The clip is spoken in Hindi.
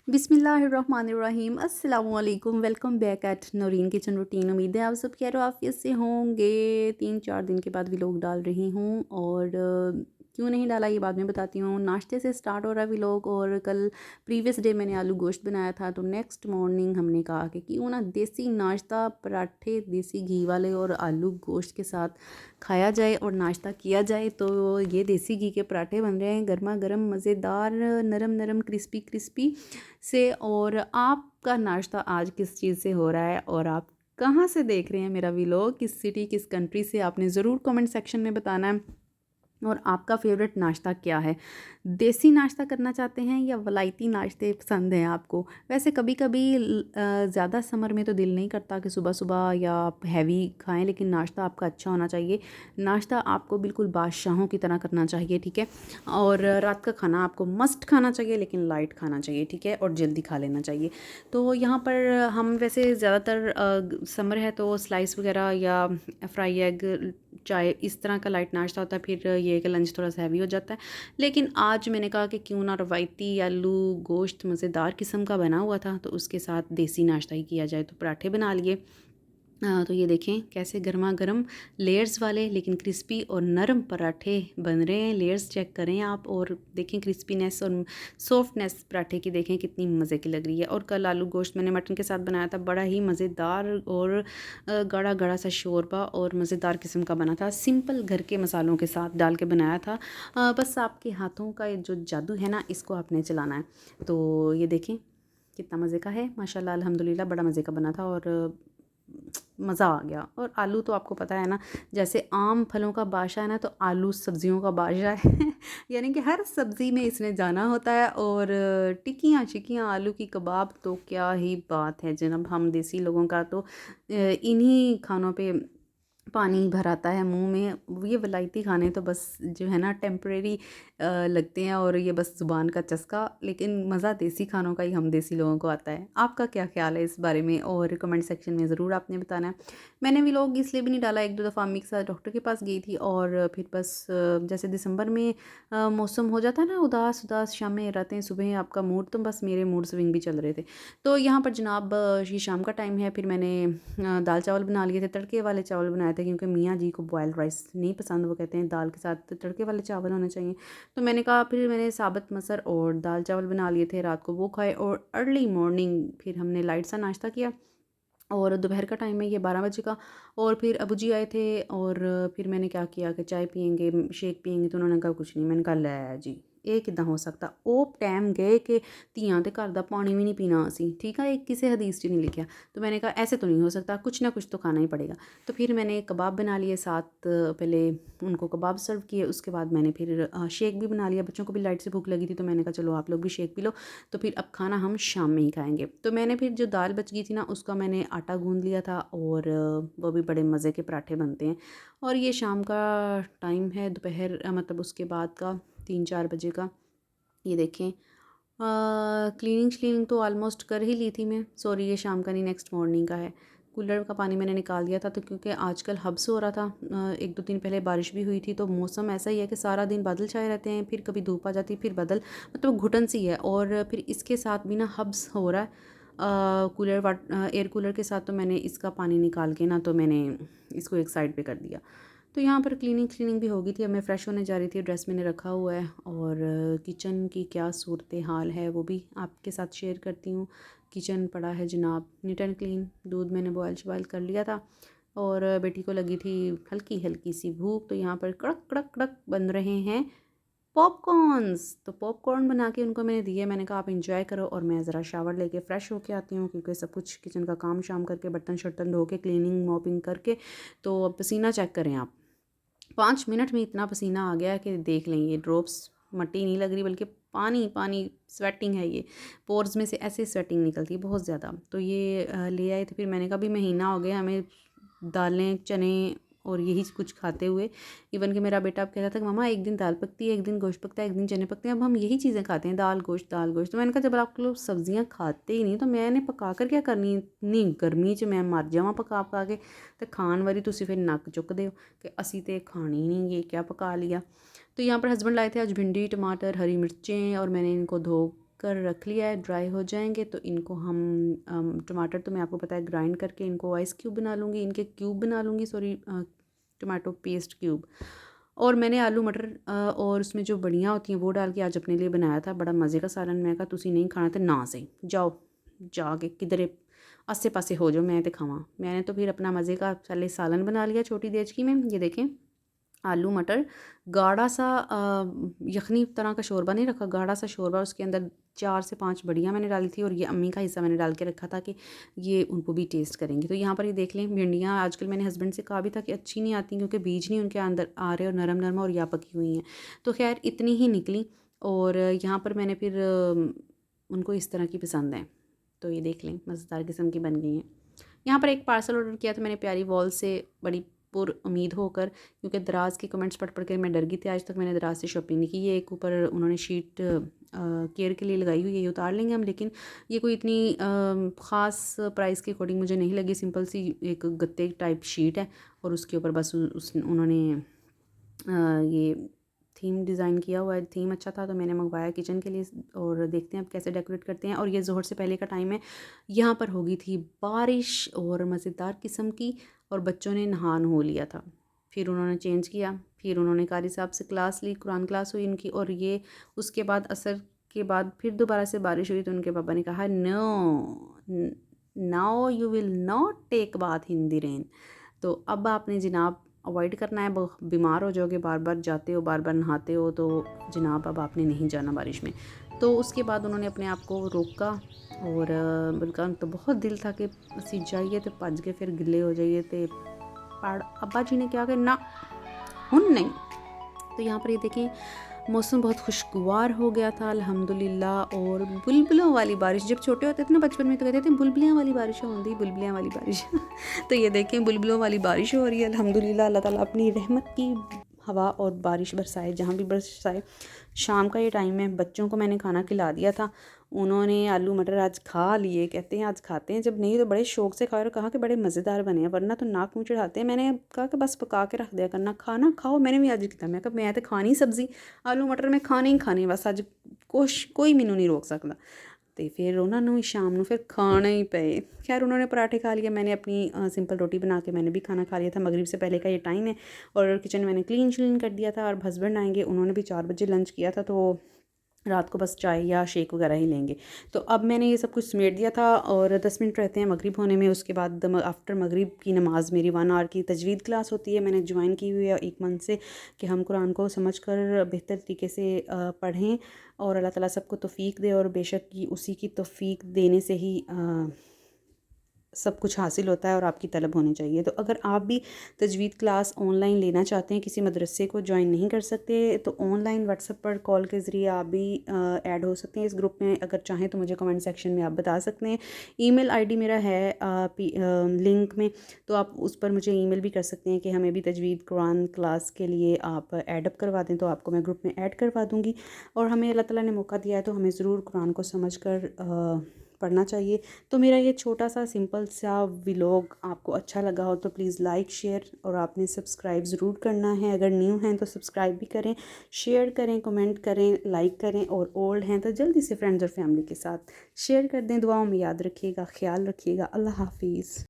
बिस्मिल्लाहिर्रहमानिर्रहीम अस्सलाम वालेकुम। Welcome back at Naureen kitchen routine. उम्मीद है आप सब खैर आफियत से होंगे। 3-4 दिन के बाद व्लॉग डाल रही हूँ और क्यों नहीं डाला ये बाद में बताती हूँ। नाश्ते से स्टार्ट हो रहा है व्लॉग और कल प्रीवियस डे मैंने आलू गोश्त बनाया था, तो नेक्स्ट मॉर्निंग हमने कहा कि क्यों ना देसी नाश्ता पराठे देसी घी वाले और आलू गोश्त के साथ खाया जाए और नाश्ता किया जाए। तो ये देसी घी के पराठे बन रहे हैं गर्मा गर्म, मज़ेदार, नरम नरम, क्रिस्पी क्रिस्पी से। और आपका नाश्ता आज किस चीज़ से हो रहा है और आप कहाँ से देख रहे हैं मेरा व्लॉग, किस सिटी किस कंट्री से, आपने ज़रूर कमेंट सेक्शन में बताना है। और आपका फेवरेट नाश्ता क्या है? देसी नाश्ता करना चाहते हैं या वलायती नाश्ते पसंद हैं आपको? वैसे कभी कभी ज़्यादा समर में तो दिल नहीं करता कि सुबह सुबह या आप हैवी खाएं, लेकिन नाश्ता आपका अच्छा होना चाहिए। नाश्ता आपको बिल्कुल बादशाहों की तरह करना चाहिए, ठीक है। और रात का खाना आपको मस्ट खाना चाहिए, लेकिन लाइट खाना चाहिए, ठीक है, और जल्दी खा लेना चाहिए। तो यहाँ पर हम वैसे ज़्यादातर समर है तो स्लाइस वगैरह या फ्राई एग, चाय, इस तरह का लाइट नाश्ता होता है। फिर ये कि लंच थोड़ा सा हैवी हो जाता है। लेकिन आज मैंने कहा कि क्यों ना रवायती आलू गोश्त मज़ेदार किस्म का बना हुआ था, तो उसके साथ देसी नाश्ता ही किया जाए। तो पराठे बना लिए। तो ये देखें कैसे गर्मा गर्म लेयर्स वाले लेकिन क्रिस्पी और नरम पराठे बन रहे हैं। लेयर्स चेक करें आप और देखें क्रिस्पीनेस और सॉफ्टनेस पराठे की, देखें कितनी मज़े की लग रही है। और कल आलू गोश्त मैंने मटन के साथ बनाया था, बड़ा ही मज़ेदार और गाढ़ा गाढ़ा सा शोरबा और मज़ेदार किस्म का बना था। सिंपल घर के मसालों के साथ डाल के बनाया था। बस आपके हाथों का जो जादू है ना, इसको आपने चलाना है। तो ये देखें कितना मज़े का है, माशाल्लाह अल्हम्दुलिल्लाह, बड़ा मज़े का बना था और मज़ा आ गया। और आलू तो आपको पता है ना, जैसे आम फलों का बादशाह है ना, तो आलू सब्जियों का बादशाह है यानी कि हर सब्ज़ी में इसने जाना होता है। और टिक्कियाँ शिक्कियाँ, आलू की कबाब तो क्या ही बात है जनाब। हम देसी लोगों का तो इन्हीं खानों पे पानी भर आता है मुंह में। ये वलायती खाने तो बस जो है ना टेम्परेरी लगते हैं और ये बस ज़ुबान का चस्का, लेकिन मज़ा देसी खानों का ही हम देसी लोगों को आता है। आपका क्या ख्याल है इस बारे में और कमेंट सेक्शन में ज़रूर आपने बताना है। मैंने व्लॉग इसलिए भी नहीं डाला, एक दो दफ़ा अम्मी के साथ डॉक्टर के पास गई थी और फिर बस जैसे दिसंबर में मौसम हो जाता है ना उदास उदास, शामें रहते हैं सुबह आपका मूड, तो बस मेरे मूड स्विंग भी चल रहे थे। तो यहाँ पर जनाब ये शाम का टाइम है, फिर मैंने दाल चावल बना लिए थे, तड़के वाले चावल बनाए थे क्योंकि मियाँ जी को बॉयल्ड राइस नहीं पसंद, वो कहते हैं दाल के साथ तड़के वाले चावल होने चाहिए। तो मैंने कहा, फिर मैंने साबुत मसर और दाल चावल बना लिए थे, रात को वो खाए और अर्ली मॉर्निंग फिर हमने लाइट सा नाश्ता किया। और दोपहर का टाइम है ये 12 बजे का। और फिर अबू जी आए थे और फिर मैंने क्या किया कि चाय पियेंगे शेक पियेंगे, तो उन्होंने कहा कुछ नहीं। मैंने कहा लै जी ਇਹ ਕਿੱਦਾਂ ਹੋ ਸਕਦਾ। ਉਹ ਟਾਈਮ गए कि ਧੀਆਂ ਦੇ घर ਦਾ पानी भी नहीं पीना असी, ठीक है, एक किसी हदीस च नहीं लिखा। तो मैंने कहा ऐसे तो नहीं हो सकता, कुछ ना कुछ तो खाना ही पड़ेगा। तो फिर मैंने कबाब बना लिए साथ, पहले उनको कबाब सर्व किए, उसके बाद मैंने फिर शेक भी बना लिया। बच्चों को भी लाइट से भूख लगी थी तो मैंने कहा चलो आप लोग भी शेक पी लो। तो फिर अब खाना हम शाम में ही खाएंगे। तो मैंने फिर जो दाल बच गई थी ना, उसका मैंने आटा गूंद लिया था और वो भी बड़े मज़े के पराठे बनते हैं। और ये शाम का टाइम है, दोपहर मतलब उसके बाद का 3-4 बजे का। ये देखें क्लीनिंग श्लीनिंग तो ऑलमोस्ट कर ही ली थी मैं, सॉरी ये शाम का नहीं नेक्स्ट मॉर्निंग का है। कूलर का पानी मैंने निकाल दिया था, तो क्योंकि आजकल हब्स हो रहा था, 1-2 दिन पहले बारिश भी हुई थी, तो मौसम ऐसा ही है कि सारा दिन बादल छाए रहते हैं, फिर कभी धूप आ जाती, फिर बादल, मतलब घुटन सी है। और फिर इसके साथ भी ना हब्स हो रहा है एयर कूलर के साथ। तो मैंने इसका पानी निकाल के ना, तो मैंने इसको एक साइड पे कर दिया। तो यहाँ पर क्लीनिंग क्लीनिंग भी हो गई थी, अब मैं फ़्रेश होने जा रही थी, ड्रेस मैंने रखा हुआ है। और किचन की क्या सूरत हाल है वो भी आपके साथ शेयर करती हूँ। किचन पड़ा है जनाब नीट एंड क्लीन, दूध मैंने बॉयल शॉयल कर लिया था और बेटी को लगी थी हल्की हल्की सी भूख, तो यहाँ पर कड़क कड़क कड़क बन रहे हैं पॉपकॉर्न्स। तो पॉपकॉर्न बना के उनको मैंने दिए, मैंने कहा आप इंजॉय करो और मैं ज़रा शावर लेके फ़्रेश होके आती हूँ, क्योंकि सब कुछ किचन का काम शाम करके बर्तन शर्तन धो के क्लीनिंग मॉपिंग करके। तो अब पसीना चेक करें आप, 5 मिनट में इतना पसीना आ गया कि देख लें, ये ड्रॉप्स मट्टी नहीं लग रही बल्कि पानी पानी स्वेटिंग है। ये पोर्स में से ऐसे स्वेटिंग निकलती है बहुत ज़्यादा। तो ये ले आए थे। फिर मैंने कहा भी महीना हो गया हमें दालें चने और यही कुछ खाते हुए। इवन कि मेरा बेटा अब कह रहा था कि मम्मा एक दिन दाल पकती है, एक दिन गोश्त पकता है, एक दिन चने पकते हैं, अब हम यही चीज़ें खाते हैं, दाल गोश्त दाल गोश्त। तो मैंने कहा जब आप लोग सब्जियां खाते ही नहीं तो मैंने पका कर क्या करनी, इतनी गर्मी च मैं मर जावां पका पका के। तो खान वारी तुसी फिर नक चुकते हो कि असी तो खानी नहीं, ये क्या पका लिया। तो यहाँ पर हस्बैंड लाए थे आज भिंडी टमाटर हरी मिर्चें, और मैंने इनको धो कर रख लिया है, ड्राई हो जाएंगे तो इनको हम टमाटर तो मैं आपको पता है ग्राइंड करके इनको आइस क्यूब बना लूँगी, इनके क्यूब बना लूँगी, सॉरी टमाटो पेस्ट क्यूब। और मैंने आलू मटर और उसमें जो बड़ियाँ होती हैं वो डाल के आज अपने लिए बनाया था, बड़ा मज़े का सालन। मैं कहा तुसी नहीं खाना तो ना सही जाओ जाके किधरे आसे पासे हो जाओ, मैं तो खावा। मैंने तो फिर अपना मज़े का पहले सालन बना लिया छोटी देचकी में। ये देखें आलू मटर गाढ़ा सा यखनी तरह का शोरबा नहीं रखा, गाढ़ा सा शोरबा, उसके अंदर 4 से 5 बड़ियाँ मैंने डाली थी और ये अम्मी का हिस्सा मैंने डाल के रखा था कि ये उनको भी टेस्ट करेंगे। तो यहाँ पर ये देख लें भिंडियाँ आजकल मैंने हस्बैंड से कहा भी था कि अच्छी नहीं आती क्योंकि बीज नहीं उनके अंदर आ रहे और नरम नरम और या पकी हुई हैं। तो खैर इतनी ही निकली और यहाँ पर मैंने फिर उनको इस तरह की पसंद है तो ये देख लें मज़ेदार किस्म की बन गई हैं। यहाँ पर एक पार्सल ऑर्डर किया था मैंने प्यारी वॉल से, बड़ी पुर उम्मीद होकर, क्योंकि दराज के कमेंट्स पढ़ पढ़ के मैं डर गई थी। आज तक मैंने दराज से शॉपिंग नहीं की। ये एक ऊपर उन्होंने शीट केयर के लिए लगाई हुई है, ये उतार लेंगे हम, लेकिन ये कोई इतनी ख़ास प्राइस के अकॉर्डिंग मुझे नहीं लगी। सिंपल सी एक गत्ते टाइप शीट है और उसके ऊपर बस उन्होंने ये थीम डिज़ाइन किया हुआ है। थीम अच्छा था तो मैंने मंगवाया किचन के लिए और देखते हैं अब कैसे डेकोरेट करते हैं। और ये ज़ोहर से पहले का टाइम है, यहाँ पर हो गई थी बारिश और मज़ेदार किस्म की, और बच्चों ने नहा हो लिया था। फिर उन्होंने चेंज किया, फिर उन्होंने कारी साहब से क्लास ली, कुरान क्लास हुई उनकी, और ये उसके बाद असर के बाद फिर दोबारा से बारिश हुई तो उनके पापा ने कहा no now you will not take bath in the rain. तो अब आपने जनाब अवॉइड करना है, बीमार हो जाओगे, बार बार जाते हो बार बार नहाते हो, तो जनाब अब आपने नहीं जाना बारिश में। तो उसके बाद उन्होंने अपने आप को रोका और बल्कि तो बहुत दिल था कि असी जाइए तो भज के फिर गिले हो जाइए, तो पर अब्बा जी ने क्या कि ना हुन नहीं। तो यहाँ पर ये देखें मौसम बहुत खुशगवार हो गया था अल्हम्दुलिल्लाह। और बुलबुलों वाली बारिश, जब छोटे होते थे ना बचपन में तो कहते थे बुलबुलियाँ वाली बारिश होती, बुलबुलियाँ वाली बारिश तो ये देखें बुलबुलों वाली बारिश हो रही है अल्हम्दुलिल्लाह। अल्लाह ताला अपनी रहमत की हवा और बारिश बरसाए जहाँ भी बरसाए। शाम का ये टाइम है, बच्चों को मैंने खाना खिला दिया था, उन्होंने आलू मटर आज खा लिए, कहते हैं आज खाते हैं, जब नहीं तो बड़े शौक से खाए और कहा कि बड़े मज़ेदार बने हैं, वरना तो नाक मुँह चढ़ाते हैं। मैंने कहा कि बस पका के रख दिया करना, खाना खाओ। मैंने भी आज किया, मैं कहा मैं तो खानी सब्ज़ी आलू मटर में खाने ही खाने, बस आज कोई मैनू नहीं रोक सकता। तो फिर उन्होंने शाम ਨੂੰ फिर खाना ही पे। खैर उन्होंने पराठे खा लिए, मैंने अपनी सिंपल रोटी बना के मैंने भी खाना खा लिया था। मगरिब से पहले का ये टाइम है और किचन मैंने क्लीन श्लीन कर दिया था। और हस्बैंड आएंगे, उन्होंने भी 4 बजे लंच किया था, तो रात को बस चाय या शेक वगैरह ही लेंगे। तो अब मैंने ये सब कुछ समेट दिया था और 10 मिनट रहते हैं मगरिब होने में। उसके बाद आफ्टर मगरिब की नमाज़ मेरी 1 आवर की तजवीद क्लास होती है, मैंने ज्वाइन की हुई है 1 मंथ से, कि हम कुरान को समझ कर बेहतर तरीके से पढ़ें और अल्लाह ताला सबको तौफीक दे। और बेशक की उसी की तौफीक देने से ही सब कुछ हासिल होता है और आपकी तलब होनी चाहिए। तो अगर आप भी तजवीद क्लास ऑनलाइन लेना चाहते हैं, किसी मदरसे को ज्वाइन नहीं कर सकते, तो ऑनलाइन व्हाट्सएप पर कॉल के ज़रिए आप भी ऐड हो सकते हैं इस ग्रुप में। अगर चाहें तो मुझे कमेंट सेक्शन में आप बता सकते हैं। ईमेल आईडी मेरा है लिंक में, तो आप उस पर मुझे ईमेल भी कर सकते हैं कि हमें भी तजवीद कुरान क्लास के लिए आप ऐडअप करवा दें, तो आपको मैं ग्रुप में ऐड करवा दूँगी। और हमें अल्लाह ताला ने मौका दिया है तो हमें ज़रूर कुरान को समझ कर पढ़ना चाहिए। तो मेरा ये छोटा सा सिंपल सा व्लॉग आपको अच्छा लगा हो तो प्लीज़ लाइक शेयर, और आपने सब्सक्राइब ज़रूर करना है। अगर न्यू हैं तो सब्सक्राइब भी करें, शेयर करें, कमेंट करें, लाइक करें, और ओल्ड हैं तो जल्दी से फ्रेंड्स और फैमिली के साथ शेयर कर दें। दुआओं में याद रखिएगा, ख्याल रखिएगा। अल्लाह हाफिज़।